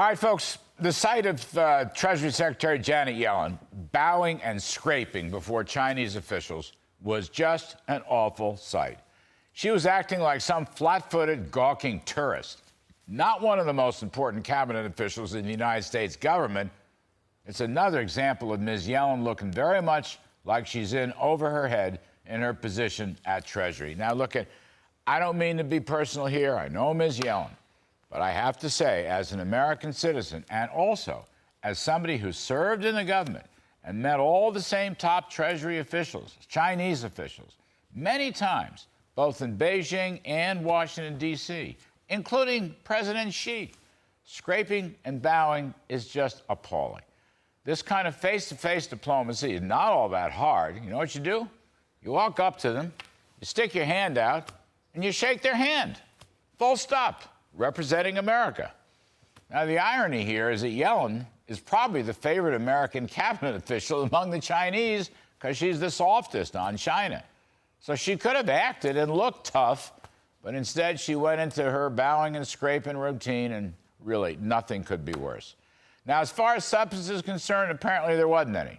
All right, folks, the sight of Treasury Secretary Janet Yellen bowing and scraping before Chinese officials was just an awful sight. She was acting like some flat-footed, gawking tourist, not one of the most important cabinet officials in the United States government. It's another example of Ms. Yellen looking very much like she's in over her head in her position at Treasury. Now, I don't mean to be personal here. I know Ms. Yellen. But I have to say, as an American citizen and also as somebody who served in the government and met all the same top Treasury officials, Chinese officials, many times, both in Beijing and Washington, D.C., including President Xi, scraping and bowing is just appalling. This kind of face-to-face diplomacy is not all that hard. You know what you do? You walk up to them, you stick your hand out, and you shake their hand. Full stop. Representing America. Now, the irony here is that Yellen is probably the favorite American cabinet official among the Chinese because she's the softest on China. So she could have acted and looked tough, but instead she went into her bowing and scraping routine, and really nothing could be worse. Now, as far as substance is concerned, apparently there wasn't any.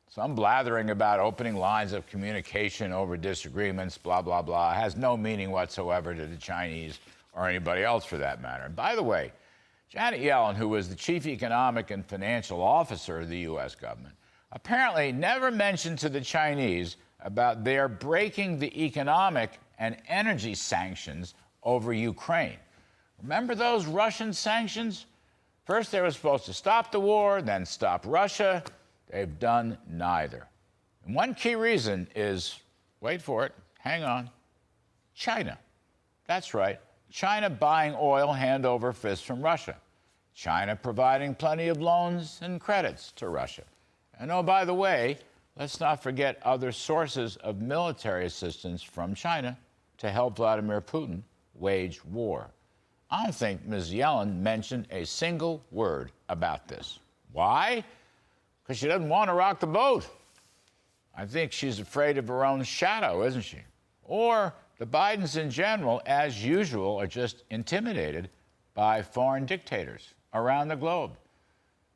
Some blathering about opening lines of communication over disagreements, blah, blah, blah, has no meaning whatsoever to the Chinese or anybody else for that matter. And by the way, Janet Yellen, who was the chief economic and financial officer of the U.S. government, apparently never mentioned to the Chinese about their breaking the economic and energy sanctions over Ukraine. Remember those Russian sanctions? First, they were supposed to stop the war, then stop Russia. They've done neither. And one key reason is, wait for it, hang on, China. That's right. China buying oil hand over fist from Russia. China providing plenty of loans and credits to Russia. And oh, by the way, let's not forget other sources of military assistance from China to help Vladimir Putin wage war. I don't think Ms. Yellen mentioned a single word about this. Why? Because she doesn't want to rock the boat. I think she's afraid of her own shadow, isn't she? Or the Bidens in general, as usual, are just intimidated by foreign dictators around the globe.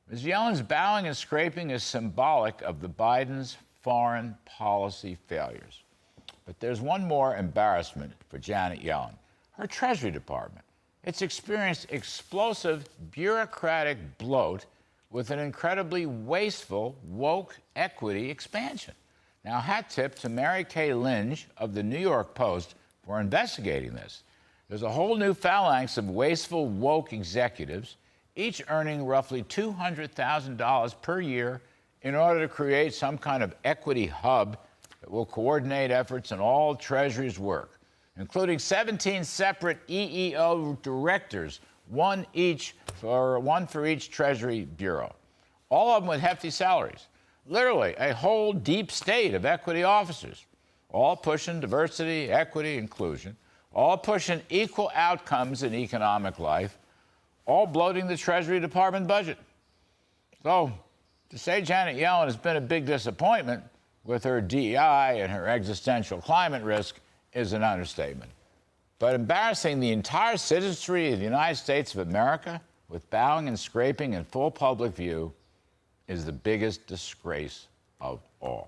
Ms. Yellen's bowing and scraping is symbolic of the Bidens' foreign policy failures. But there's one more embarrassment for Janet Yellen, her Treasury Department. It's experienced explosive bureaucratic bloat with an incredibly wasteful woke equity expansion. Now, hat tip to Mary Kay Lynch of the New York Post for investigating this. There's a whole new phalanx of wasteful woke executives, each earning roughly $200,000 per year in order to create some kind of equity hub that will coordinate efforts in all Treasury's work, including 17 separate EEO directors, one for each Treasury bureau, all of them with hefty salaries. Literally, a whole deep state of equity officers, all pushing diversity, equity, inclusion, all pushing equal outcomes in economic life, all bloating the Treasury Department budget. So, to say Janet Yellen has been a big disappointment with her DEI and her existential climate risk is an understatement. But embarrassing the entire citizenry of the United States of America with bowing and scraping in full public view is the biggest disgrace of all.